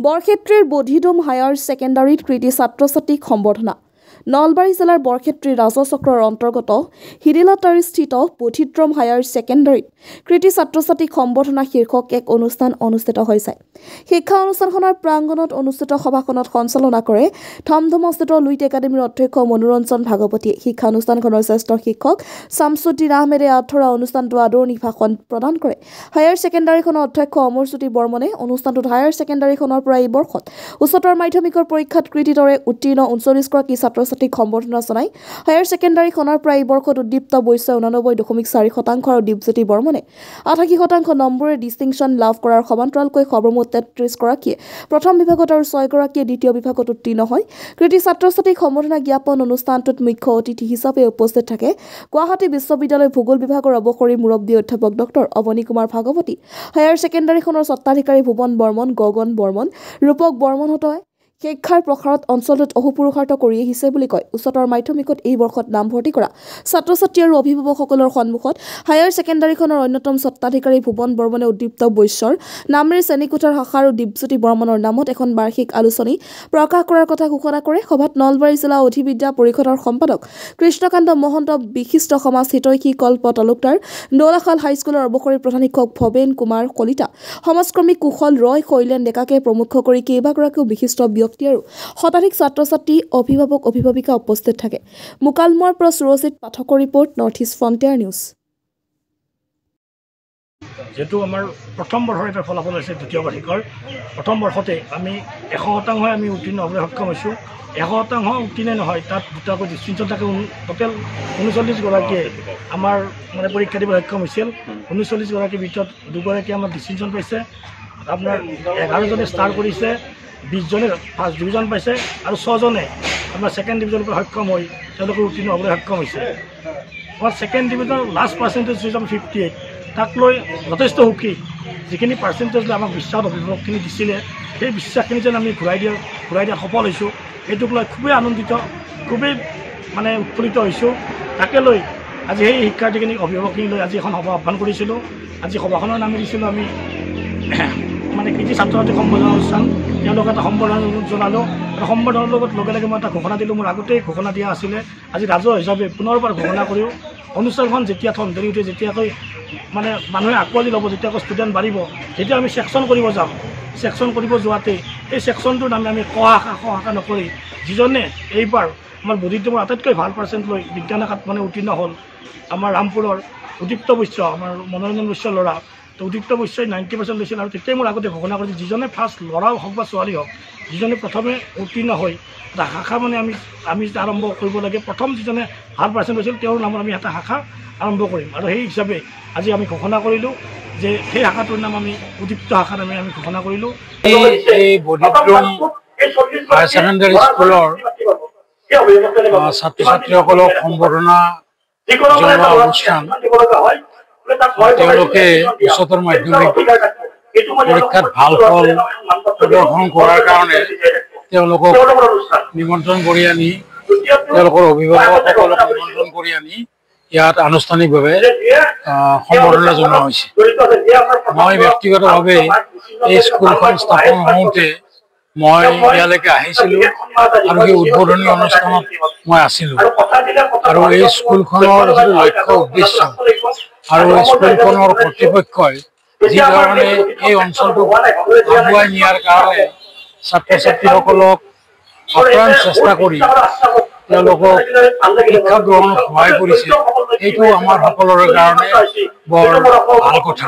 বৰক্ষেত্ৰীৰ বধিডুম higher ছেকেণ্ডাৰীত কৃতি ছাত্ৰ-ছাত্ৰীক সম্বৰ্ধনা। নলবাৰী জিলাৰ বৰক্ষেত্ৰী ৰাজচক্ৰৰ অন্তৰ্গত হিদিলাতাৰীস্থিত বধিড্ৰম হায়াৰ ছেকেণ্ডাৰীত কৃতি ছাত্ৰ-ছাত্ৰীক সম্বৰ্ধনা শীৰ্ষক এক অনুষ্ঠান অনুষ্ঠিত হৈছে। শিক্ষা অনুষ্ঠানখনৰ প্ৰাংগণত অনুষ্ঠিত সভাখনত সঞ্চালনা কৰে ধমধমস্থিত লুইট একাডেমীৰ অধ্যক্ষ মনোৰঞ্জন ভাগৱতীয়ে। শিক্ষা অনুষ্ঠানখনৰ জ্যেষ্ঠ শিক্ষক শামছুদ্দিন আহমেদে আধৰুৱা অনুষ্ঠানটো আদৰণি ভাষণ প্ৰদান কৰে। হায়াৰ ছেকেণ্ডাৰীখনৰ অধ্যক্ষ অমৰজ্যোতি বৰ্মনে অনুষ্ঠানটোত হায়াৰ ছেকেণ্ডাৰীখনৰ পৰা এই বৰ্ষত উচ্চতৰ মাধ্যমিকৰ পৰীক্ষাত কৃতিৰে উত্তীৰ্ণ 39গৰাকী ছাত্ৰ-ছাত্ৰীক সম্বৰ্ধনা জনায়। হায়াৰ ছেকেণ্ডাৰীখনৰ পৰা এই বৰ্ষত উদ্দীপ্ত বৈশ্যই 89.4% আৰু দীপজ্যোতি বৰ্মনে 88% নম্বৰেৰে ডিষ্টিংশ্যন লাভ কৰাৰ সমান্তৰালকৈ সৰ্বমুঠ 33গৰাকীয়ে প্ৰথম বিভাগত আৰু 6গৰাকীয়ে দ্বিতীয় বিভাগত উত্তীৰ্ণ হয়। কৃতি ছাত্ৰ-ছাত্ৰীক সম্বৰ্ধনা জ্ঞাপন অনুষ্ঠানটোত মুখ্য অতিথি হিচাপে উপস্থিত থাকে গুৱাহাটী বিশ্ববিদ্যালয় ভূগোল বিভাগৰ অৱসৰী মুৰব্বী অধ্যাপক ডক্টৰ অৱনী কুমাৰ ভাগৱতী, হায়াৰ ছেকেণ্ডাৰীখনৰ স্বত্বাধিকাৰী ভুৱন বৰ্মন, গগন বৰ্মন, ৰূপক বৰ্মনহঁতই শিক্ষাৰ প্ৰসাৰত অঞ্চলটোত অহোপুৰুষাৰ্থ কৰি আহিছে বুলি কয়। উচ্চতৰ মাধ্যমিকত এই বৰ্ষত নামভৰ্তি কৰা ছাত্ৰ-ছাত্ৰী আৰু অভিভাৱকসকলৰ সন্মুখত হায়াৰ ছেকেণ্ডাৰীখনৰ অন্যতম স্বত্বাধিকাৰী ভুৱন বৰ্মনে উদ্দীপ্ত বৈশ্যৰ নামেৰে শ্ৰেণীকোঠাৰ শাখা আৰু দীপজ্যোতি বৰ্মনৰ নামত এখন বাৰ্ষিক আলোচনী প্ৰকাশ কৰাৰ কথা ঘোষণা কৰে। সভাত নলবাৰী জিলা অধিবিদ্যা পৰিষদৰ সম্পাদক কৃষ্ণকান্ত মহন্ত, বিশিষ্ট সমাজ হিতৈষী কল্প তালুকদাৰ, দৌলাশাল হাইস্কুলৰ অৱসৰী প্ৰধান শিক্ষক ভৱেন কুমাৰ কলিতা, সমাজকৰ্মী কুশল ৰয়, শৈলেন ডেকাকে প্ৰমুখ কৰি কেইবাগৰাকীও বিশিষ্ট ব্যক্তি আৰু শতাধিক ছাত্ৰ-ছাত্ৰী, অভিভাৱক, অভিভাৱিকা উপস্থিত থাকে। মুকালমুৱাৰ পৰা সুৰজিত পাঠকৰ report, north east frontier news. যেহেতু আমাৰ প্ৰথম বৰ্ষৰ এটা ফলাফল হৈছে দ্বিতীয় বাৰ্ষিকৰ প্ৰথম বৰ্ষতে আমি 100% আমি উত্তীৰ্ণ হ'বলৈ সক্ষম হৈছোঁ। 100% উত্তীৰ্ণ নহয়, তাত দুটাকৈ ডিষ্টিংশ্যন থাকে। টোটেল 39গৰাকীয়ে আমাৰ মানে পৰীক্ষা দিবলৈ সক্ষম হৈছিল। 39গৰাকীৰ ভিতৰত 2গৰাকীয়ে আমাৰ ডিষ্টিংশ্যন পাইছে। আপোনাৰ 11জনে ষ্টাৰ কৰিছে, 20জনে ফাৰ্ষ্ট ডিভিজন পাইছে আৰু 6জনে আপোনাৰ ছেকেণ্ড ডিভিজনৰ পৰা সক্ষম হৈ তেওঁলোকে উত্তীৰ্ণ হ'বলৈ সক্ষম হৈছে। আমাৰ ছেকেণ্ড ডিভিজনৰ লাষ্ট পাৰ্চেণ্টেজ হৈছে 58। তাক লৈ যথেষ্ট সুখী। যিখিনি পাৰ্চেণ্টেজ লৈ আমাক বিশ্বাস অভিভাৱকখিনি দিছিলে, সেই বিশ্বাসখিনি যেন আমি ঘূৰাই দিয়াত সফল হৈছোঁ, সেইটোক লৈ খুবেই আনন্দিত, খুবেই মানে উৎফুল্লিত হৈছোঁ। তাকে লৈ আজি সেই শিক্ষাৰ্থীখিনিক অভিভাৱকখিনি লৈ আজি এখন সভা আহ্বান কৰিছিলোঁ। আজি সভাখনৰ নামে দিছিলোঁ আমি মানে কৃতি ছাত্ৰ-ছাত্ৰীক সম্বৰ্ধনা অনুষ্ঠান। তেওঁলোকে এটা সম্বৰ্ধনা জনালোঁ আৰু সম্বৰ্ধনাৰ লগত লগে লগে মই এটা ঘোষণা দিলোঁ। মোৰ আগতেই ঘোষণা দিয়া আছিলে, আজি ৰাজহুৱা হিচাপে পুনৰবাৰ ঘোষণা কৰিও অনুষ্ঠানখন যেতিয়া থমথমে উঠে, যেতিয়াকৈ মানে মানুহে আঁকোৱালি ল'ব, যেতিয়াকৈ ষ্টুডেণ্ট বাঢ়িব, যেতিয়া আমি ছেকশ্যন কৰিব যাম, ছেকশ্যন কৰিব যোৱাতে এই ছেকশ্যনটোৰ নামে আমি ক শাখা নকৰি যিজনে এইবাৰ আমাৰ বধিড্ৰমৰ আটাইতকৈ ভাল পাৰ্চেণ্ট লৈ বিজ্ঞান শাখাত মানে উত্তীৰ্ণ হ'ল, আমাৰ ৰামপুৰৰ উদ্দীপ্ত বৈশ্য, আমাৰ মনোৰঞ্জন বৈশ্যৰ ল'ৰা, তো উদ্দীপ্ত বৈশ্যই 90% লৈছিল। আৰু তেতিয়াই মোৰ আগতে ঘোষণা কৰিছিল, যিজনে ফাৰ্ষ্ট ল'ৰা হওক বা ছোৱালী হওক, যিজনে প্ৰথমে উত্তীৰ্ণ হৈ এটা শাখা মানে আমি আৰম্ভ কৰিব লাগে। প্ৰথম যিজনে ভাল পাৰ্চেণ্ট লৈছিল তেওঁৰ নামত আমি এটা শাখা আৰম্ভ কৰিম। আৰু সেই হিচাপে আজি আমি ঘোষণা কৰিলোঁ যে সেই শাখাটোৰ নাম আমি উদ্দীপ্ত শাখা নামে আমি ঘোষণা কৰিলোঁ। এই বধিড্ৰম হায়াৰ ছেকেণ্ডাৰী স্কুলৰ ছাত্ৰ-ছাত্ৰীসকলক সম্বৰ্ধনা জনোৱা অনুষ্ঠান। তেওঁলোকে উচ্চতৰ মাধ্যমিক পৰীক্ষাত ভাল ফল প্ৰদৰ্শন কৰাৰ কাৰণে তেওঁলোকক নিমন্ত্ৰণ কৰি আনি, তেওঁলোকৰ অভিভাৱকসকলক নিমন্ত্ৰণ কৰি আনি ইয়াত আনুষ্ঠানিকভাৱে সম্বৰ্ধনা জনোৱা হৈছে। মই ব্যক্তিগতভাৱে এই স্কুলখন স্থাপন হওঁতে মই ইয়ালৈকে আহিছিলোঁ আৰু সেই উদ্বোধনী অনুষ্ঠানত মই আছিলোঁ। আৰু এই স্কুলখনৰ যিটো লক্ষ্য উদ্দেশ্য আৰু স্কুলখনৰ কৰ্তৃপক্ষই যি ধৰণে এই অঞ্চলটোক আগুৱাই নিয়াৰ কাৰণে ছাত্ৰ-ছাত্ৰীসকলক আপ্ৰাণ চেষ্টা কৰি তেওঁলোকক শিক্ষা গ্ৰহণত সহায় কৰিছে, এইটো আমাৰ সকলোৰে কাৰণে বৰ ভাল কথা।